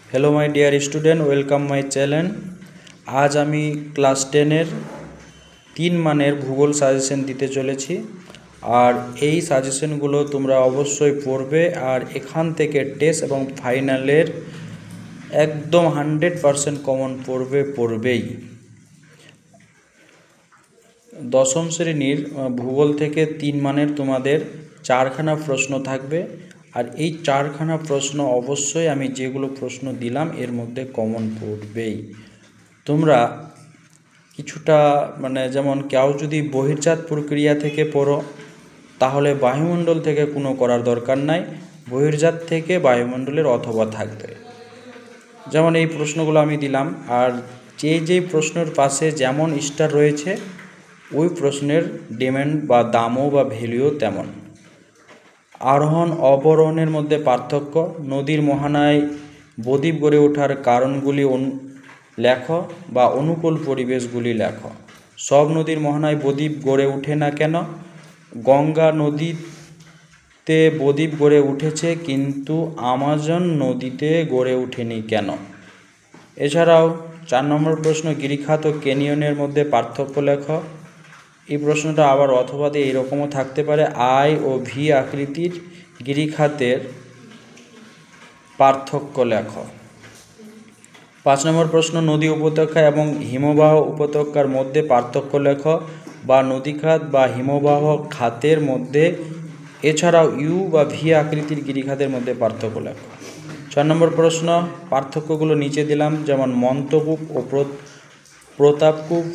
Hello my dear student welcome my channel. आज आमी class 10 तीन मानेर भूगोल साजेशन दीते चलेছি और এই সাজেশনগুলো তোমরা অবশ্যই পড়বে আর এখান থেকে টেস্ট এবং ফাইনালের একদম 100% কমন পড়বেই। দশম শ্রেণীর ভূগোল থেকে 3 মানের তোমাদের 4খানা প্রশ্ন থাকবে আর এই 4খানা প্রশ্ন অবশ্যই আমি যেগুলো প্রশ্ন দিলাম এর মধ্যে কমন পড়বেই। তোমরা কিছুটা যেমন কেউ যদি বহির্জাত প্রক্রিয়া থেকে পড়ো তাহলে বায়ুমণ্ডল থেকে কোনো করার দরকার নাই, বহির্জাত থেকে বায়ুমণ্ডলের অথবা থাকবে। যেমন এই প্রশ্নগুলো আমি দিলাম আর যেই প্রশ্নের পাশে যেমন স্টার রয়েছে ওই প্রশ্নের ডিমান্ড বা দামও বা ভ্যালুও তেমন। আরোহণ অবরোহণের মধ্যে পার্থক্য, নদীর মোহনায় বদ্বীপ গড়ে ওঠার কারণগুলি লেখো বা অনুকূল পরিবেশগুলি লেখো। সব নদীর মোহনায় বদ্বীপ গড়ে ওঠে না কেন? গঙ্গা নদীতে বদ্বীপ গড়ে উঠেছে কিন্তু আমাজন নদীতে গড়ে ওঠেনি কেন? এছাড়াও 4 নম্বর প্রশ্ন, গিরিখাত ও ক্যানিয়নের মধ্যে পার্থক্য লেখো। এই প্রশ্নটা আবার অথবা দিয়ে এইরকমও থাকতে পারে, আই ও ভি আকৃতির গিরিখাতের পার্থক্য লেখো। 5 নম্বর প্রশ্ন, নদী উপত্যকা এবং হিমবাহ উপত্যকার মধ্যে পার্থক্য লেখো বা নদীখাত বা হিমবাহ খাতের মধ্যে, এছাড়াও ইউ বা ভি আকৃতির গিরিখাতের মধ্যে পার্থক্য লেখো। 6 নম্বর প্রশ্ন, পার্থক্যগুলো নিচে দিলাম, যেমন মন্তকূপ ও প্রতাপকূপ,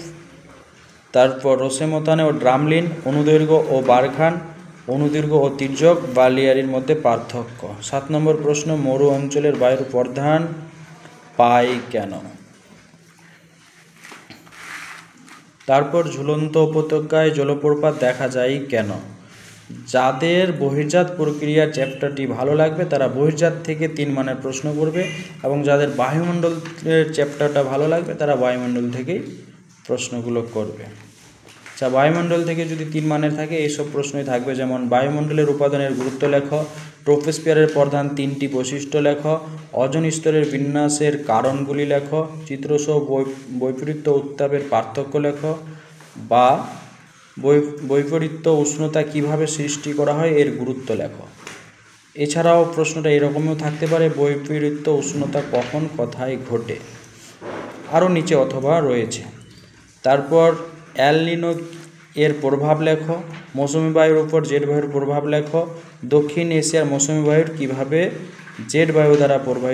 তারপর রোসেমতানে ও ড্রামলিন, অনুদৈর্ঘ্য ও বারখান, অনুদৈর্ঘ্য ও তির্যক বালিয়ারির মধ্যে পার্থক্য। 7 নম্বর প্রশ্ন, মরু অঞ্চলের বায়ুর প্রধান পায় কেন? তারপর ঝুলন্ত উপত্যকায় জলপ্রপাত দেখা যায় কেন? যাদের বহির্জাত প্রক্রিয়ার চ্যাপ্টারটি ভালো লাগবে তারা বহির্জাত থেকে 3 মানের প্রশ্ন করবে এবং যাদের বায়ুমণ্ডলের চ্যাপ্টারটা ভালো লাগবে তারা বায়ুমণ্ডল থেকেই প্রশ্নগুলো করবে। আচ্ছা, বায়ুমণ্ডল থেকে যদি 3 মানের থাকে এইসব প্রশ্নই থাকবে, যেমন বায়ুমণ্ডলের উপাদানের গুরুত্ব লেখো, ট্রপোস্ফিয়ারের প্রধান 3টি বৈশিষ্ট্য লেখো, ওজোন স্তরের বিন্যাসের কারণগুলি লেখো, চিত্রসহ বৈপরীত্য উত্তাপের পার্থক্য লেখো বা বৈপরীত্য উষ্ণতা কিভাবে সৃষ্টি করা হয় এর গুরুত্ব লেখো। এছাড়াও প্রশ্নটা এরকমও থাকতে পারে, বৈপরীত্য উষ্ণতা কখন কোথায় ঘটে, আরও নিচে অথবা রয়েছে। তারপর এল নিনো এর প্রভাব লেখো, মৌসুমি বায়ুর উপর জেট বায়ুর প্রভাব লেখো, দক্ষিণ এশিয়ার মৌসুমি বায়ুর কিভাবে জেট বায়ু দ্বারা প্রভাবিত